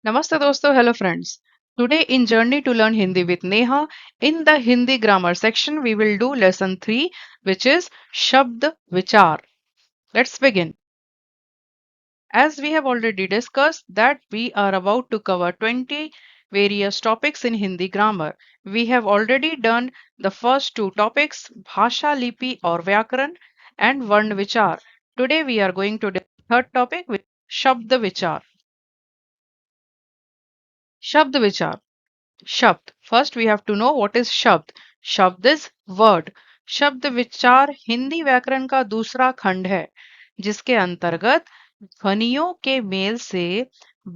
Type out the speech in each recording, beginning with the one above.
Namaste dosto, hello friends. Today in Journey to Learn Hindi with Neha, in the Hindi grammar section, we will do lesson 3, which is Shabd Vichar. Let's begin. As we have already discussed that we are about to cover 20 various topics in Hindi grammar. We have already done the first two topics, Bhasha Lipi or Vyakaran and Varn Vichar. Today we are going to the third topic, which is Shabd Vichar. Shabd Vichar. Shabd. First, we have to know what is शब्द. शब्द is word. शब्द विचार हिंदी व्याकरण का दूसरा खंड है जिसके अंतर्गत ध्वनियों के मेल से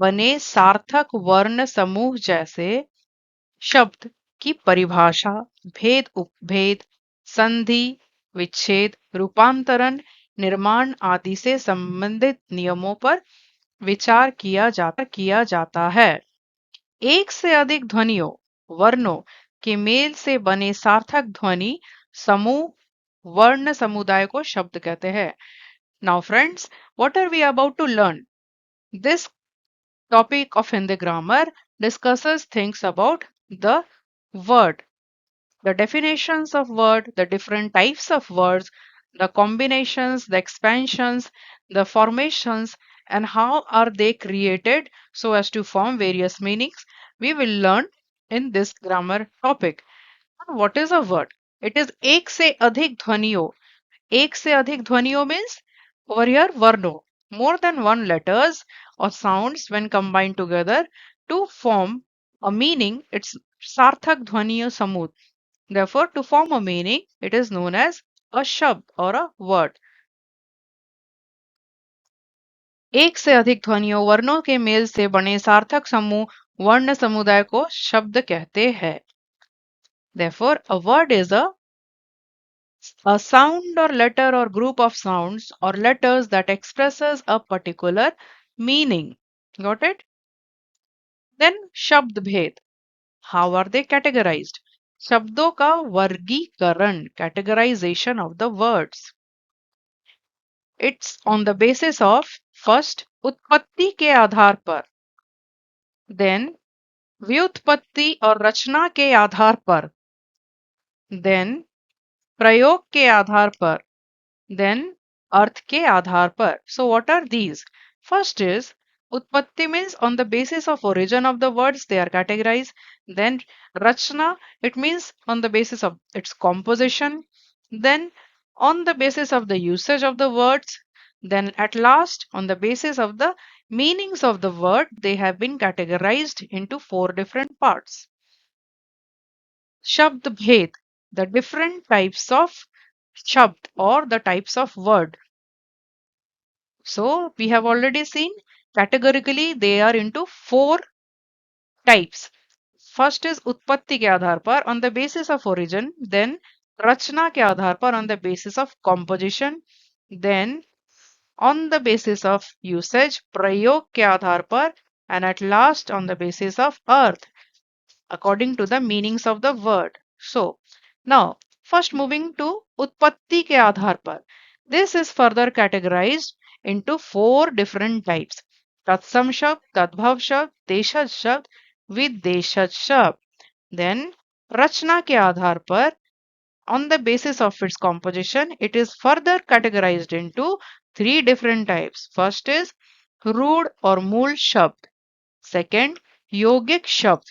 बने सार्थक वर्ण समूह जैसे शब्द की परिभाषा, भेद उपभेद, संधि, विच्छेद, रूपांतरण, निर्माण आदि से संबंधित नियमों पर विचार किया जाता है। एक से अधिक ध्वनियों वर्णों के मेल से बने सार्थक ध्वनि समूह वर्ण समुदाय को शब्द कहते हैं। Now friends, what are we about to learn? This topic of Hindi grammar discusses things about the word, the definitions of word, the different types of words, the combinations, the expansions, the formations, and how are they created so as to form various meanings. We will learn in this grammar topic. What is a word? It is एक से अधिक ध्वनियों. एक से अधिक ध्वनियों means over here varno. More than one letters or sounds when combined together to form a meaning. It's sarthak dhvaniya samud. Therefore, to form a meaning, it is known as a shabd or a word. एक से अधिक ध्वनियों वर्णों के mail से बने सार्थक समूह वर्ण समुदाय को शब्द कहते हैं. Therefore, a word is a sound or letter or group of sounds or letters that expresses a particular meaning. Got it? Then शब्द भेद. How are they categorized? शब्दों का वर्गीकरण, categorization of the words. It's on the basis of first उत्पत्ति के आधार पर, then व्युत्पत्ति और रचना के आधार पर, then प्रयोग के आधार पर, then अर्थ के आधार पर. So what are these? First is उत्पत्ति means on the basis of origin of the words they are categorized. Then rachna, it means on the basis of its composition. Then on the basis of the usage of the words. Then at last on the basis of the meanings of the word they have been categorized into four different parts. Shabd bhed, the different types of shabd or the types of word. So we have already seen categorically they are into four types. First is उत्पत्ति के आधार पर on the basis of origin, then रचना के आधार पर on the basis of composition, then on the basis of usage प्रयोग के आधार पर, and at last on the basis of earth according to the meanings of the word. So now first moving to उत्पत्ति के आधार पर. This is further categorized into four different types. तत्सम शब्द, तद्भव शब्द, देशज शब्द, विदेशज शब्द. Then रचना के आधार पर on the basis of its composition it is further categorized into three different types. First is रूढ़ or मूल शब्द. Second, यौगिक शब्द.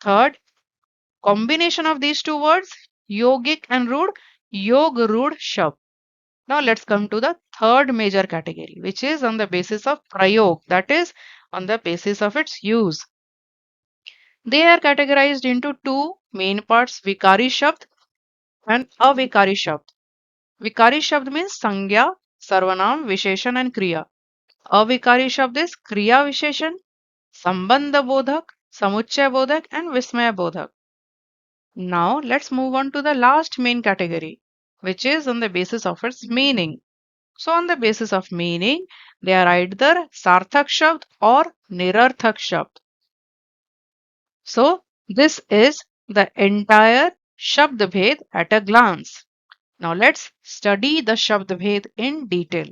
Third, combination of these two words, yogic and रूढ़, योग रूढ़ शब्द. Now let's come to the third major category, which is on the basis of prayog, that is on the basis of its use. They are categorized into two main parts, vikari shabd and avikari shabd. Vikari shabd means sangya, sarvanam, visheshan and kriya. Avikari shabd is kriya visheshan, sambandha bodhak, samuchaya bodhak and vismaya bodhak. Now let's move on to the last main category, which is on the basis of its meaning. So on the basis of meaning, they are either sarthak shabd or nirarthak shabd. So this is the entire shabd bhed at a glance. Now let's study the shabd bhed in detail.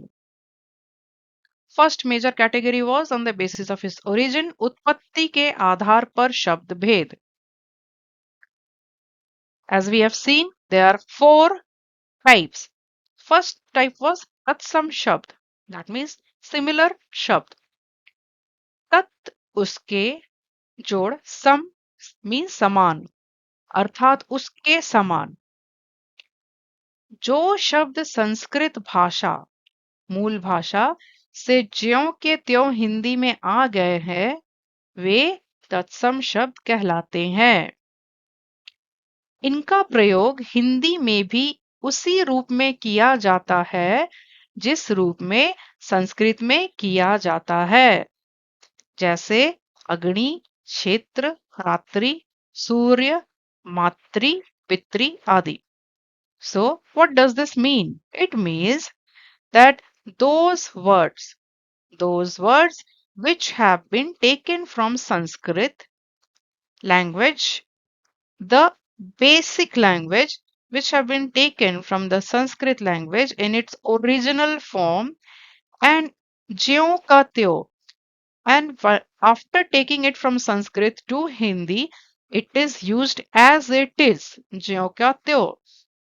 First major category was on the basis of his origin, उत्पत्ति के आधार पर शब्द भेद. As we have seen, there are four types. First type was tatsam shabd, that means similar shabd. tat उसके जोड़ सम means समान, अर्थात उसके समान. जो शब्द संस्कृत भाषा, मूल भाषा से ज्यों के त्यों हिंदी में आ गए हैं, वे तत्सम शब्द कहलाते हैं. इनका प्रयोग हिंदी में भी उसी रूप में किया जाता है जिस रूप में संस्कृत में किया जाता है, जैसे अग्नि, क्षेत्र, रात्रि, सूर्य, मातृ, पितृ आदि. So, what does this mean? It means that those words which have been taken from Sanskrit language, the basic language which have been taken from the Sanskrit language in its original form and ज्यों का त्यों, and after taking it from Sanskrit to Hindi, it is used as it is, ज्यों का त्यों,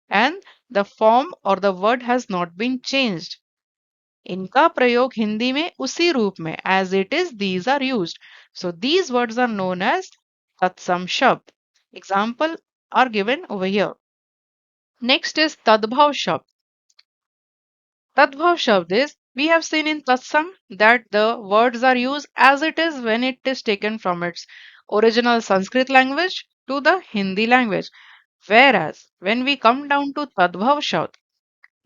and the form or the word has not been changed. इनका प्रयोग हिंदी में उसी रूप में as it is these are used. So these words are known as tatsam shabd. Example are given over here. Next is tadbhav shabd. Tadbhav shabd is, we have seen in tatsam that the words are used as it is when it is taken from its original Sanskrit language to the Hindi language. Whereas when we come down to tadbhav shabd,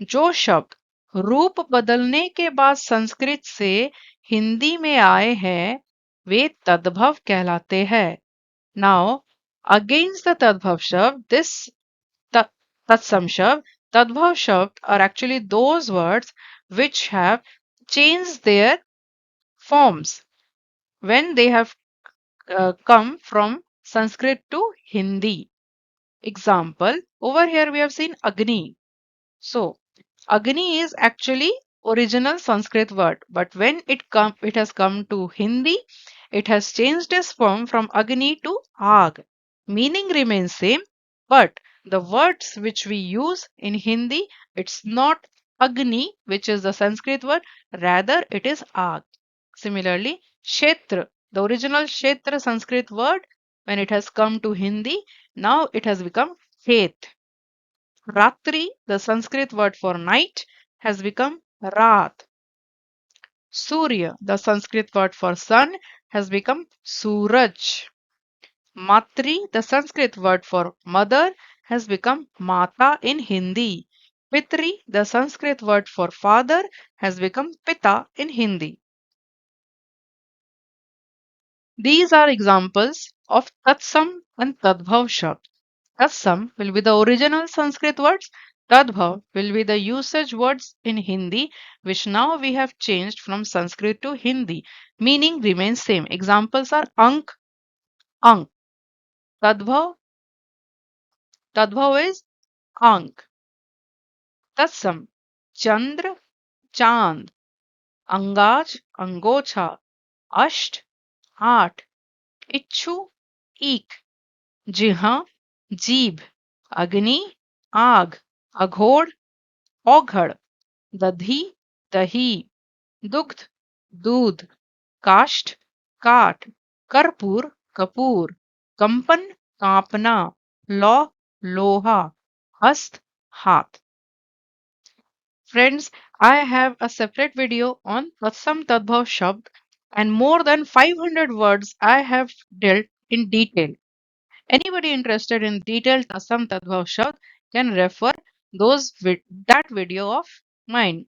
जो शब्द रूप बदलने के बाद संस्कृत से हिंदी में आए हैं, वे तद्भव कहलाते हैं. Now, against the tadbhav shabd, this tatsam shabd, tadbhav shabd are actually those words which have changed their forms when they have come from Sanskrit to Hindi. Example, over here we have seen Agni. So, Agni is actually original Sanskrit word, but when it has come to Hindi, it has changed its form from Agni to Aag. Meaning remains same, but the words which we use in Hindi, it's not Agni, which is the Sanskrit word, rather it is Aag. Similarly, Kshetra, the original Kshetra Sanskrit word, when it has come to Hindi, now it has become Khet. Ratri, the Sanskrit word for night, has become Raat. Surya, the Sanskrit word for sun, has become Suraj. Matri, the Sanskrit word for mother, has become Mata in Hindi. Pitri, the Sanskrit word for father, has become Pita in Hindi. These are examples of Tatsam and Tadbhav Shabd. Tatsam will be the original Sanskrit words. Tadbhav will be the usage words in Hindi, which now we have changed from Sanskrit to Hindi. Meaning remains same. Examples are Ank, Ank. Tadbhav, Tadbhav is Ank. Tatsam, Chandra, Chand. Angaj, Angocha. Asht, Aat. Ichu, Eek. Jiha, जीभ, अग्नि, आग, अघोड़, औघड़, दधी, दही, दुग्ध, दूध, काष्ठ, काठ, कर्पूर, कपूर, कंपन, कांपना, लौ, लोहा, हस्त, हाथ. Friends, I have a separate video on Tatsam Tadbhav Shabd and more than 500 words I have dealt in detail. Anybody interested in detailed Assam Tadbhav Shabd can refer that video of mine.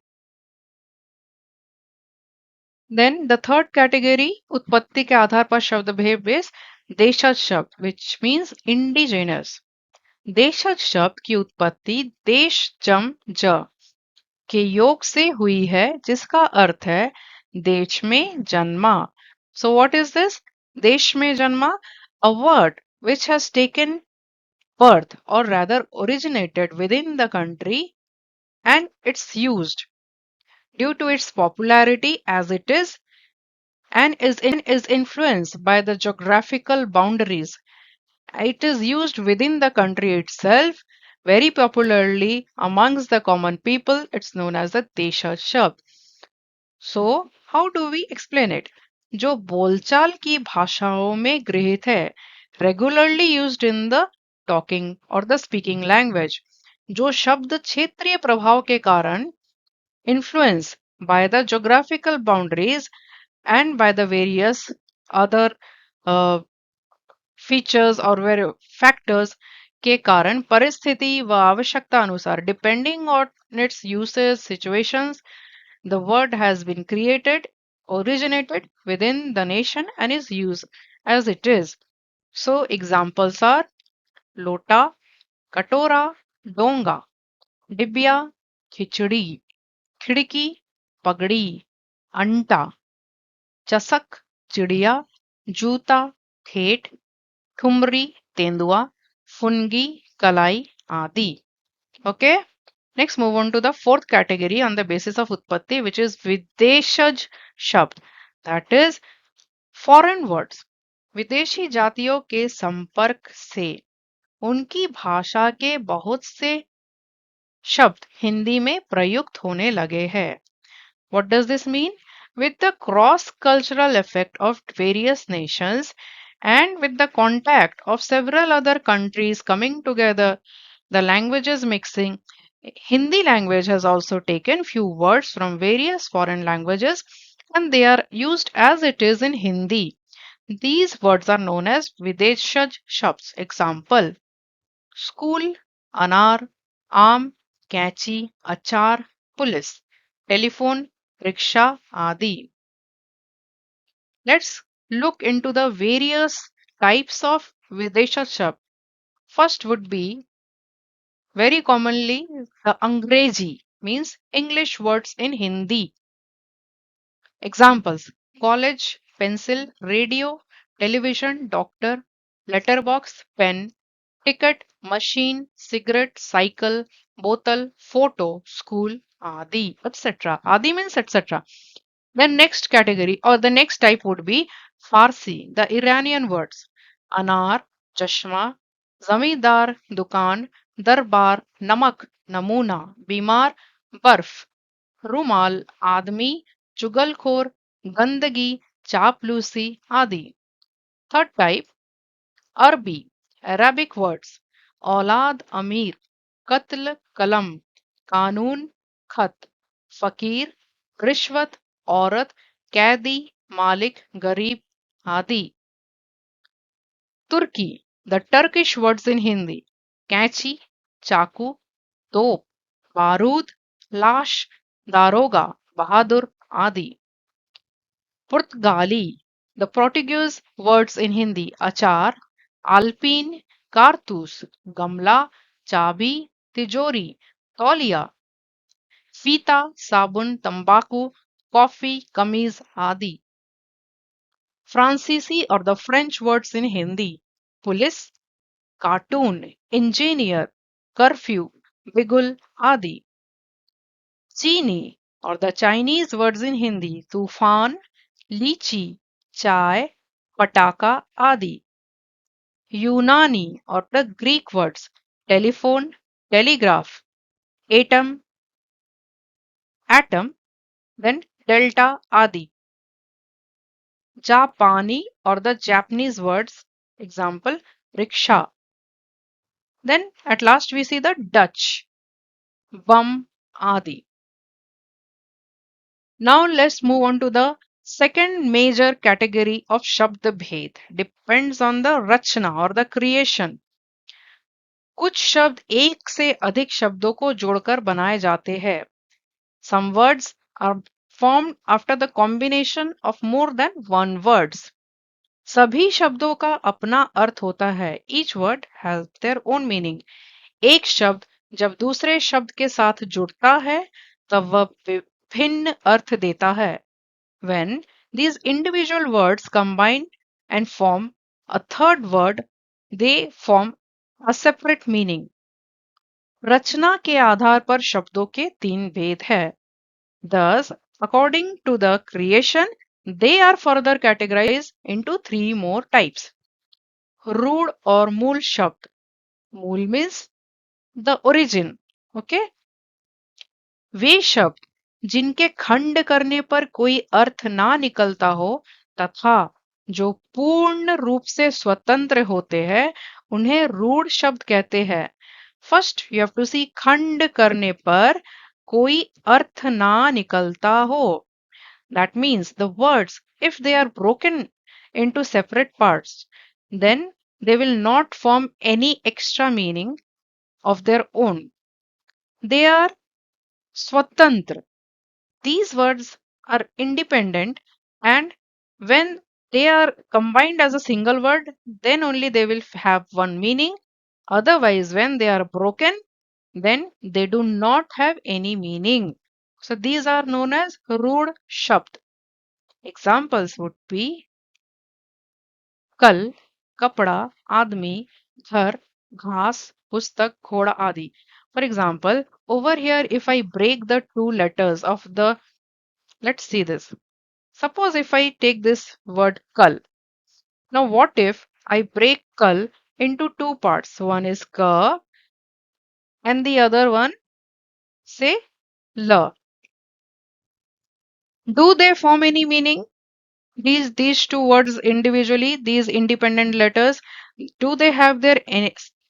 Then the third category, उत्पत्ति के आधार पर शब्द भेद is देशज शब्द, which means indigenous. देशज शब्द की उत्पत्ति देश जम ज के योग से हुई है, जिसका अर्थ है देश में जन्मा. So what is this? देश में जन्मा, a word which has taken birth or rather originated within the country and it's used. due to its popularity as it is and is influenced by the geographical boundaries. It is used within the country itself very popularly amongst the common people. It's known as the Desha Shabd. So, how do we explain it? जो बोलचाल की भाषाओं में गृहीत है, regularly used in the talking or the speaking language. जो शब्द क्षेत्रीय प्रभाव के कारण influenced by the geographical boundaries and by the various other uh, features और फैक्टर्स के कारण परिस्थिति व आवश्यकता अनुसार depending on its usage situations the word has been created originated within the nation and is used as it is. So examples are lota, katora, donga, dibya, khichdi, खिड़की, पगड़ी, अंटा, चसक, चिड़िया, जूता, ठेठ, ठुमरी, तेंदुआ, फुनगी, कलाई, आदि. Okay. Next, move on to the fourth category on the basis of utpatti, which is Videshaj Shabd. That is foreign words. विदेशी जातियों के संपर्क से उनकी भाषा के बहुत से शब्द हिंदी में प्रयुक्त होने लगे हैं. What does this mean? With the cross cultural effect of various nations and with the contact of several other countries coming together, the languages mixing, Hindi language has also taken few words from various foreign languages and they are used as it is in Hindi. These words are known as Videshaj Shabds. Example school, अनार, आम, कैंची, अचार, police, telephone, rickshaw आदि. Let's look into the various types of Videsha Shabd. First would be very commonly the Angrezi means English words in Hindi. Examples college, pencil, radio, television, doctor, letterbox, pen, ticket, machine, cigarette, cycle, bottle, photo, school, adi, etc. Adi means etc. The next category or the next type would be Farsi, the Iranian words. Anar, chashma, zamindar, dukan, darbar, namak, namuna, bimar, barf, रुमाल, आदमी, चुगलखोर, गंदगी, चापलूसी आदि. Third type, अरबी, Arabic words. औलाद अमीर, कत्ल कलम, कानून खत, फकीर, रिश्वत, औरत, कैदी, मालिक, गरीब आदि. तुर्की, the Turkish words in Hindi. कैंची, चाकू, तोप, बारूद, लाश, दारोगा, बहादुर आदि. Purtgali, the Portuguese words in Hindi. Achar, Alpine, कारतूस, गमला, चाबी, तिजोरी, तौलिया, फीता, साबुन, तंबाकू, कॉफी, कमीज आदि. फ्रांसीसी और the French words in Hindi. Police, cartoon, engineer, curfew, बिगुल आदि. चीनी और the Chinese words in Hindi. तूफान, लीची, चाय, पटाखा आदि. यूनानी और the Greek words. Telephone, telegraph, atom, atom, then delta adi. Japani or the Japanese words, example rickshaw. Then at last we see the Dutch, bum adi. Now let's move on to the second major category of Shabd Bhed. Depends on the rachna or the creation. कुछ शब्द एक से अधिक शब्दों को जोड़कर बनाए जाते हैं. Some words are formed after the combination of more than one words. सभी शब्दों का अपना अर्थ होता है. Each word has their own meaning. एक शब्द जब दूसरे शब्द के साथ जुड़ता है तब वह विभिन्न अर्थ देता है. When these individual words combine and form a third word, they form a separate meaning. रचना के आधार पर शब्दों के तीन भेद है. Thus, according to the creation, they are further categorized into three more types. रूढ़ और मूल शब्द. मूल means the origin. Okay. वे शब्द जिनके खंड करने पर कोई अर्थ ना निकलता हो तथा जो पूर्ण रूप से स्वतंत्र होते हैं उन्हें रूढ़ शब्द कहते हैं. फर्स्ट यू हैव टू सी खंड करने पर कोई अर्थ ना निकलता हो. That means the words, if they are broken into separate parts, then they will not form any extra meaning of their own. They are swatantra. These words are independent, and when they are combined as a single word, then only they will have one meaning. Otherwise, when they are broken, then they do not have any meaning. So these are known as rood shabd. Examples would be कल, कपड़ा, आदमी, घर, घास, पुस्तक, घोड़ा आदि. For example, over here, if I break the two letters of the, let's see this. Suppose if I take this word kal. Now, what if I break kal into two parts? One is ka and the other one, say, la. Do they form any meaning? These two words individually, these independent letters, do they have their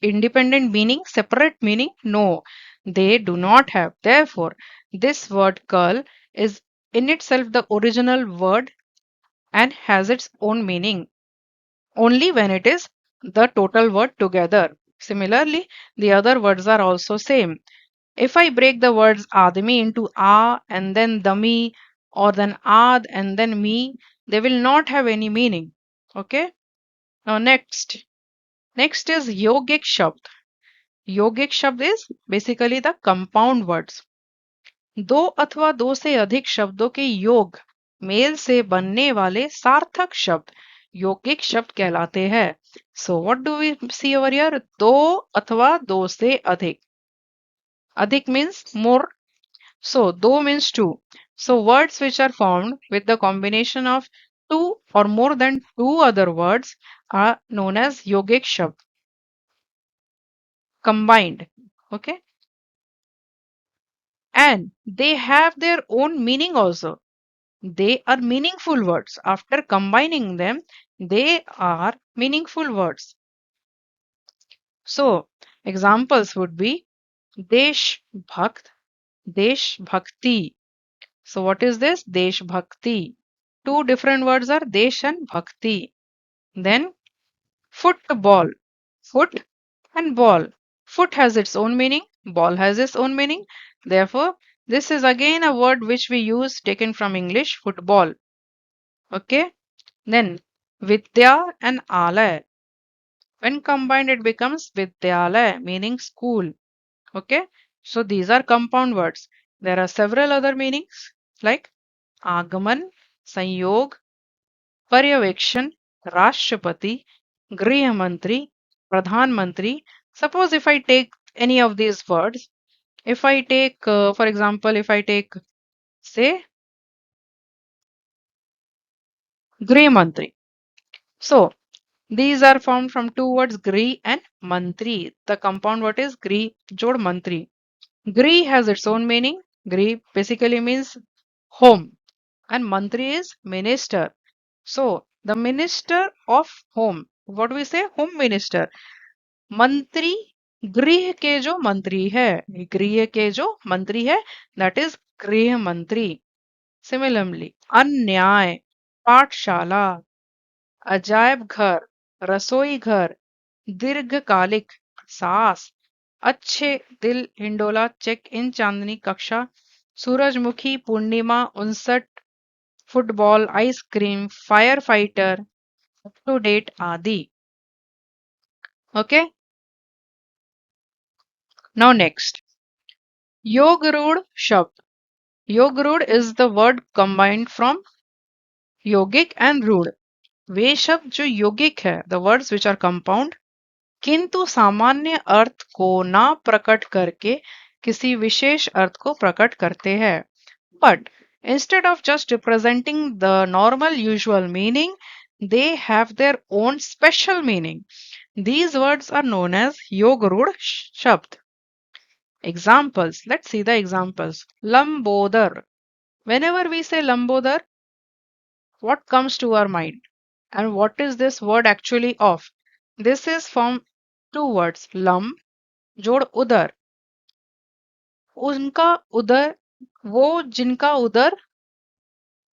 independent meaning, separate meaning? No, they do not have. Therefore, this word curl is in itself the original word and has its own meaning only when it is the total word together. Similarly, the other words are also same. If I break the words admi into a and then dami or then ad and then me, they will not have any meaning. Okay. Now next is yogic shabd. योगिक शब्द is basically the compound words. दो अथवा दो से अधिक शब्दों के योग mail से बनने वाले सार्थक शब्द योगिक शब्द कहलाते हैं. So what do we see over here? दो अथवा दो से अधिक. अधिक means more. So do means two. So words which are formed with the combination of two or more than two other words are known as yogic shabd. Combined. Okay. And they have their own meaning also. They are meaningful words. After combining them, they are meaningful words. So examples would be Desh Bhakt, Desh Bhakti. So what is this? Desh Bhakti. Two different words are Desh and Bhakti. Then football. Foot and ball. Foot has its own meaning, ball has its own meaning. Therefore, this is again a word which we use taken from English, football. Okay. Then Vidya and Alay. When combined, it becomes Vidyalaya, meaning school. Okay. So these are compound words. There are several other meanings like Agaman, Sanyog, पर्यवेक्षण, राष्ट्रपति, गृह मंत्री, प्रधानमंत्री. Suppose if I take any of these words, if I take, for example, if I take, say, गृह मंत्री. So these are formed from two words, गृह and मंत्री. The compound word is गृह जोड़ मंत्री. गृह has its own meaning. गृह basically means home and mantri is minister. So the minister of home, what do we say? Home minister. मंत्री गृह के जो मंत्री है, गृह के जो मंत्री है, that is गृह मंत्री. Similarly, अन्याय, पाठशाला, अजायब घर, रसोई घर, दीर्घकालिक, सास, अच्छे दिल, हिंडोला, चेक इन, चांदनी, कक्षा, सूरजमुखी, पूर्णिमा, 59, football, ice cream, fire fighter, up to date आदि. Okay. Now next, योग रूढ़ शब्द. योग रूढ़ is the word combined from yogic and रूढ़. वे शब्द जो योगिक है, the words which are compound, किंतु सामान्य अर्थ को ना प्रकट करके किसी विशेष अर्थ को प्रकट करते हैं. But instead of just representing the normal usual meaning, they have their own special meaning. These words are known as Yogarud Shabd. Examples. Let's see the examples. Lambodar. Whenever we say Lambodar, what comes to our mind? And what is this word actually of? This is from two words. Lam, जोड़ उदर. उनका उदर, वो जिनका उदर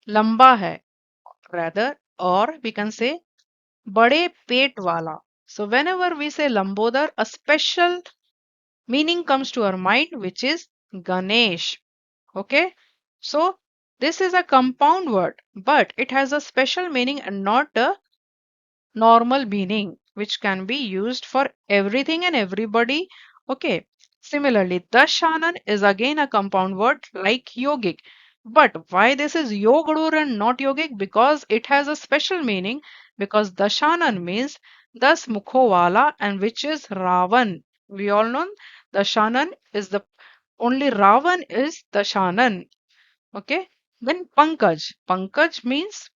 लंबा है. Rather, or we can say बड़े पेट वाला. So whenever we say Lambodar, a special meaning comes to our mind, which is Ganesh. Okay, so this is a compound word, but it has a special meaning and not a normal meaning, which can be used for everything and everybody. Okay, similarly, Dashanan is again a compound word like yogic. But why this is yogadur and not yogic? Because it has a special meaning, because Dashanan means das mukhovala, and which is Ravan. We all know Dashanan is the only Ravan is Dashanan. Okay, then Pankaj. Pankaj means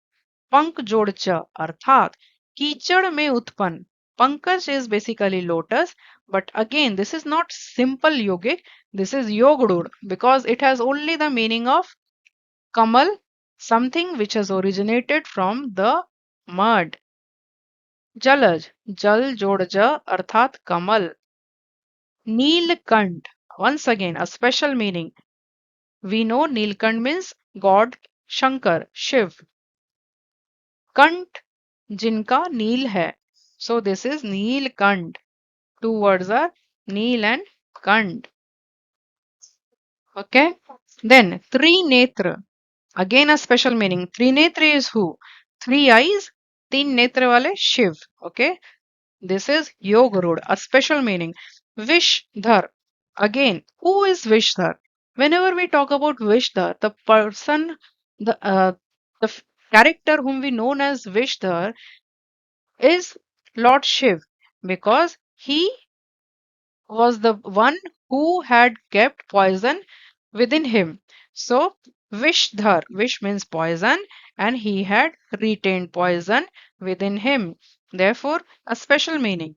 पंख जोड़ च अर्थात कीचड़ में उत्पन्न. Pankaj is basically lotus, but again, this is not simple yogic. This is yogdur because it has only the meaning of kamal, something which has originated from the mud. Jalaj, jal jod ja अर्थात कमल. Neelkant, once again a special meaning. We know Neelkant means God Shankar, Shiv. Kant, जिनका नील है. So this is Neelkant. Two words are Neel and Kant. Okay. Then Trinetra. Again a special meaning. Trinetra is who? Three eyes. Teen netra wale Shiv. Okay. This is Yogarud. A special meaning. Vishdhar. Again, who is Vishdhar? Whenever we talk about Vishdhar, the person, the character whom we know as Vishdhar is Lord Shiv, because he was the one who had kept poison within him. So, Vishdhar, Vish means poison, and he had retained poison within him. Therefore, a special meaning.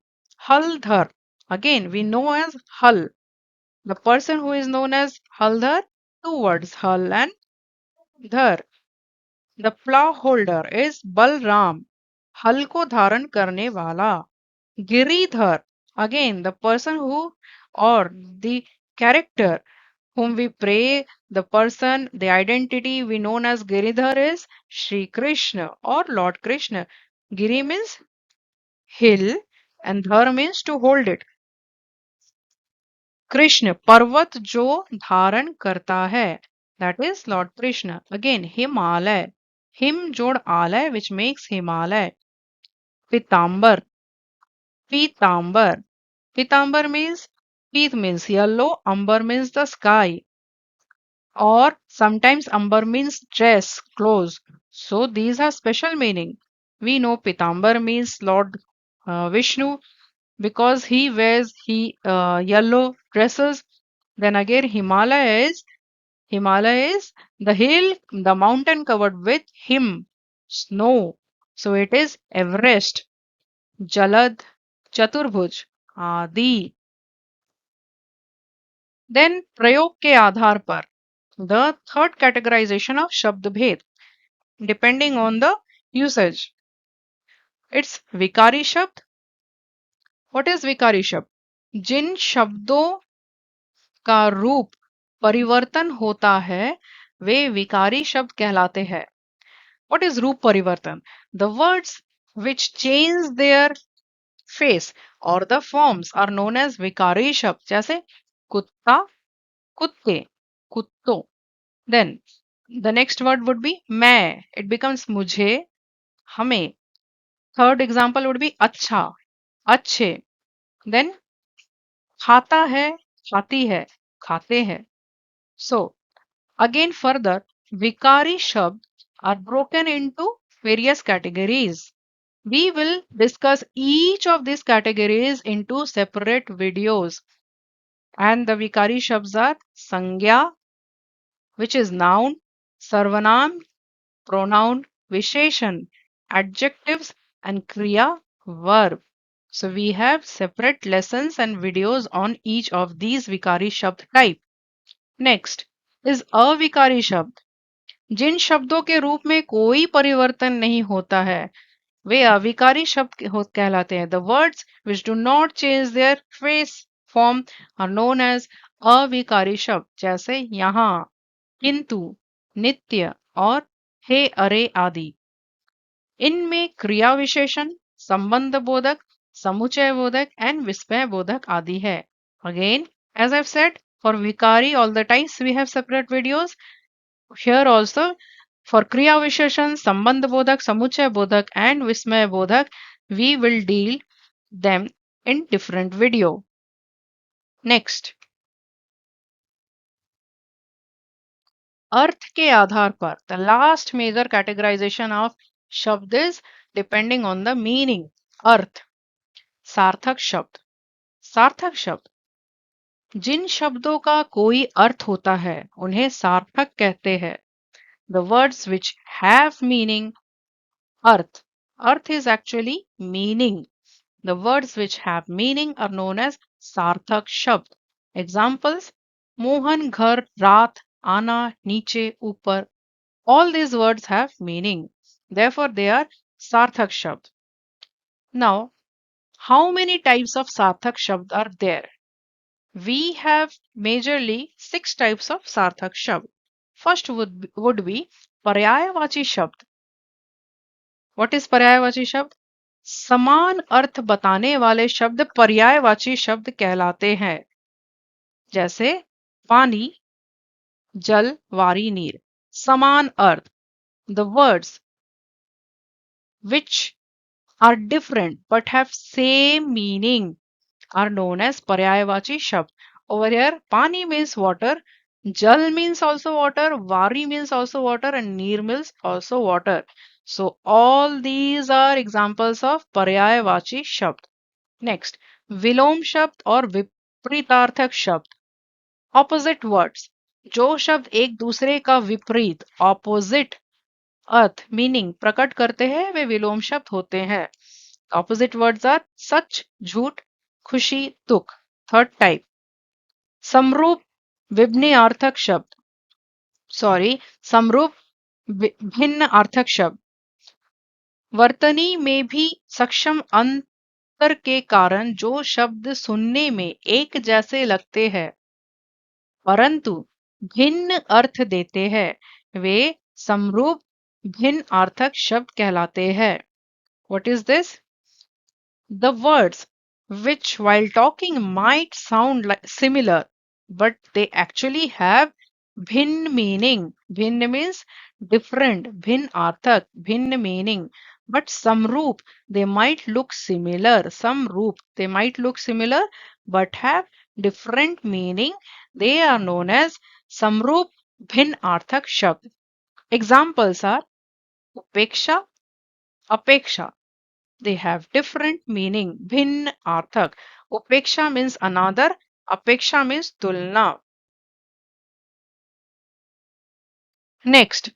Haldhar, again we know as Hal. The person who is known as Haldhar, two words, Hal and Dhar. The plow holder is Balram, हल को धारण करने वाला. Giridhar, again the person who, or the character whom we pray, the person, the identity we known as Giridhar is Shri Krishna or Lord Krishna. Giri means hill and dhar means to hold it. Krishna पर्वत जो धारण करता है, that is Lord Krishna. Again Himalaya, him जोड़ आलय which makes Himalaya. Pitambar, Pitambar, Pitambar means Pit means yellow, Amber means the sky, or sometimes Amber means dress, clothes. So these are special meaning. We know Pitambar means Lord Vishnu because he wears yellow dresses. Then again Himalaya is the hill, the mountain covered with him, snow. So it is Everest, Jalad, Chaturbhuj, आदि. Then प्रयोग के आधार पर, the third categorization of शब्द भेद, depending on the usage. It's विकारी शब्द. What is विकारी शब्द? जिन शब्दों का रूप परिवर्तन होता है वे विकारी शब्द कहलाते हैं. What is रूप परिवर्तन? The words which change their face or the forms are known as विकारी शब्द. जैसे कुत्ता, कुत्ते, कुत्तों. Then the next word would be मैं. It becomes मुझे, हमें. Third example would be अच्छा, अच्छे. Then खाता है, खाती है, खाते हैं. So again further, vikari shabd are broken into various categories. We will discuss each of these categories into separate videos. And the vikari shabds are sangya, which is noun, sarvanam, pronoun, visheshan, adjectives, and kriya, verb. So we have separate lessons and videos on each of these vikari shabd type. Next is avikari shabd. जिन शब्दों के रूप में कोई परिवर्तन नहीं होता है वे अविकारी शब्द कहलाते हैं. The words which do not change their face form are known as अविकारी शब्द. जैसे यहाँ, किंतु, नित्य और हे, अरे आदि. इनमें क्रिया विशेषण, संबंध बोधक, समुचय बोधक एंड विस्मय बोधक आदि है. Again, as I've said, for vikari all the types we have separate videos. Here also for kriya visheshan, sambandh bodhak, samuchay bodhak and vismay bodhak we will deal them in different video. Next, अर्थ के आधार पर the last major categorization of शब्द is depending on the meaning. अर्थ, सार्थक शब्द. सार्थक शब्द जिन शब्दों का कोई अर्थ होता है उन्हें सार्थक कहते हैं. The words which have meaning, earth. Earth is actually meaning. The words which have meaning are known as सार्थक शब्द. Examples: मोहन, घर, रात, आना, नीचे, ऊपर. All these words have meaning. Therefore, they are sarthak shabd. Now, how many types of sarthak shabd are there? We have majorly 6 types of sarthak shabd. First would be paryayavachi shabd. What is paryayavachi shabd? समान अर्थ बताने वाले शब्द पर्यायवाची शब्द कहलाते हैं. जैसे पानी, जल, वारी, नीर. समान अर्थ. The words which are different but have same meaning are known as paryayavachi shabd. Over here, pani means water, jal means also water, vari means also water, and neer means also water. So all these are examples of paryayavachi shabd. Next, vilom shabd or vipritarthak shabd. Opposite words. जो शब्द एक दूसरे का विपरीत, opposite अर्थ, meaning प्रकट करते हैं वे विलोम शब्द होते हैं. ऑपोजिट वर्ड्स आर सच, झूठ, खुशी, दुख. थर्ड टाइप, समरूप विभिन्नार्थक शब्द. सॉरी, समरूप भिन्न अर्थक शब्द. वर्तनी में भी सक्षम अंतर के कारण जो शब्द सुनने में एक जैसे लगते हैं परंतु भिन्न अर्थ देते हैं वे समरूप भिन्न अर्थक शब्द कहलाते हैं. What is this? The words which while talking might sound like similar but they actually have bhin meaning. Bhin means different, bhin arthak, bhin meaning. But samroop, they might look similar. Samroop, they might look similar but have different meaning. They are known as samroop bhin arthak shabd. Examples are upeksha, apeksha. They have different meaning. Bhin arthak. Upeksha means another. Apeksha means tulna. Next,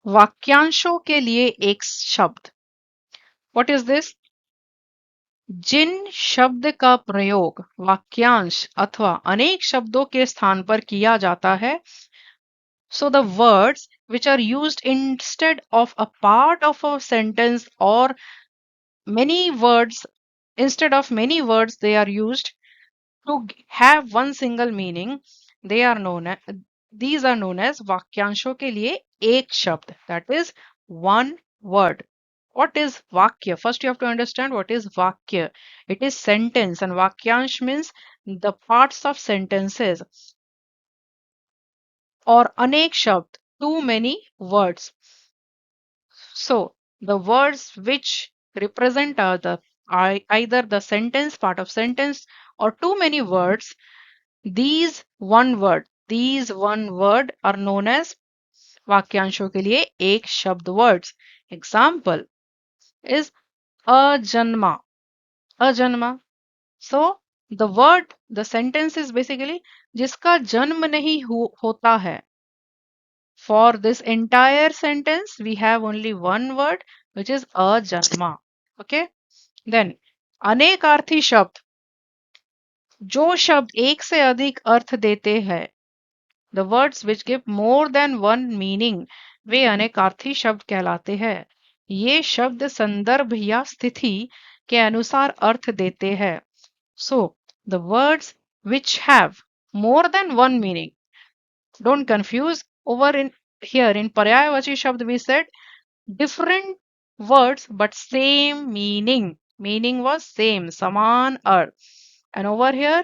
वाक्यांशों के लिए एक शब्द. What is this? जिन शब्द का प्रयोग वाक्यांश अथवा अनेक शब्दों के स्थान पर किया जाता है, so the words which are used instead of a part of a sentence or many words, instead of many words they are used to have one single meaning, they are known as, these are known as वाक्यांशों के लिए एक शब्द, that is one word. What is vakya? First you have to understand what is vakya. It is sentence and vakyansh means the parts of sentences or anek shabd, too many words. So the words which represent either the sentence, part of sentence or too many words, these one word are known as वाक्यांशों के लिए एक शब्द words. Example is अजन्मा. अजन्मा. So the word, the sentence is basically जिसका जन्म नहीं होता है. For this entire sentence, we have only one word, which is ajanma. Okay. Then अनेकार्थी शब्द, जो शब्द एक से अधिक अर्थ देते हैं, the words which give more than one meaning, वे अनेकार्थी शब्द कहलाते हैं. ये शब्द संदर्भ या स्थिति के अनुसार अर्थ देते हैं. So the words which have more than one meaning, don't confuse. Over in here in Paryayavachi Shabd we said different words but same meaning. Meaning was same, saman ar. And over here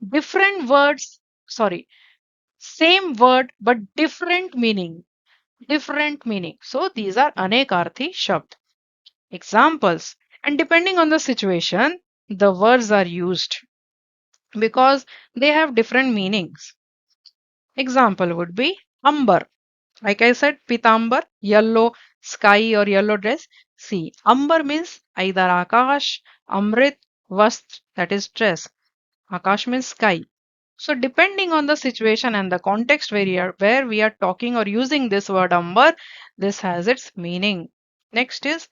different words, sorry, same word but different meaning. Different meaning. So these are anekarthi shabd. Examples. And depending on the situation, the words are used because they have different meanings. Example would be ambar. Like I said, pitambar, yellow sky or yellow dress. See, ambar means either akash, amrit, vast, that is dress. Akash means sky. So depending on the situation and the context where we are talking or using this word ambar, this has its meaning. Next is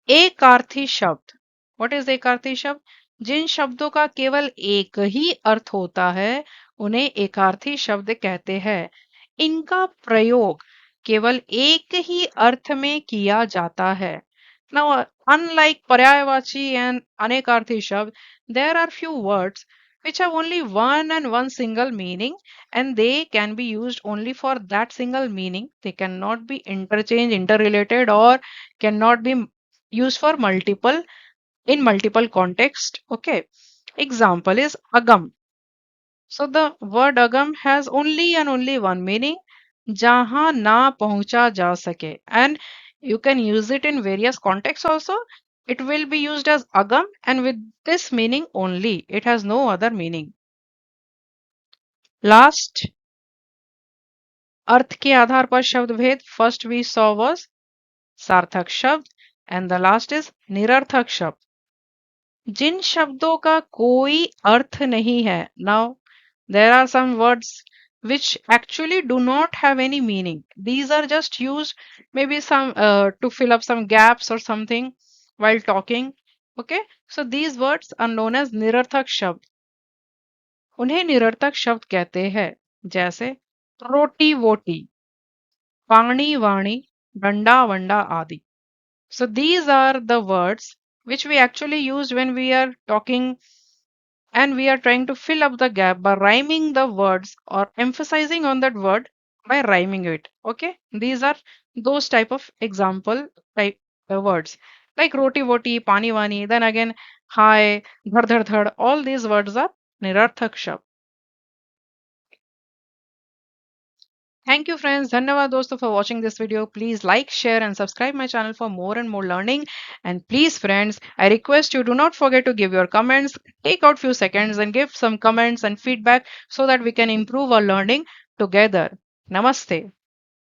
एकार्थी शब्द. What is एकार्थी शब्द? जिन शब्दों का केवल एक ही अर्थ होता है उन्हें एकार्थी शब्द कहते हैं. इनका प्रयोग केवल एक ही अर्थ में किया जाता है. Now, unlike पर्यायवाची and अनेकार्थी शब्द, there are few words which have only one and one single meaning and they can be used only for that single meaning. They cannot be interchanged, interrelated, or cannot be used for multiple in multiple context. Okay. Example is agam. So the word agam has only and only one meaning, jahan na पहुंचा जा सके, and you can use it in various contexts also. It will be used as agam and with this meaning only. It has no other meaning. Last, अर्थ के आधार पर शब्द भेद. First we saw was सार्थक शब्द and the last is निरर्थक शब्द. जिन शब्दों का कोई अर्थ नहीं है. Now there are some words which actually do not have any meaning. These are just used maybe some to fill up some gaps or something while talking. Okay, so these words are known as निरर्थक शब्द. उन्हें निरर्थक शब्द कहते हैं. जैसे रोटी वोटी, पानी वाणी, डंडा वंडा आदि. So these are the words which we actually use when we are talking and we are trying to fill up the gap by rhyming the words or emphasizing on that word by rhyming it. Okay, these are those type of example type words like roti voti, pani vani, then again hi, dhar dhar dhar. All these words are nirarthak shab. Thank you friends. Dhanyavad dosto for watching this video. Please like, share and subscribe my channel for more and more learning. And please friends, I request you do not forget to give your comments. Take out few seconds and give some comments and feedback so that we can improve our learning together. Namaste.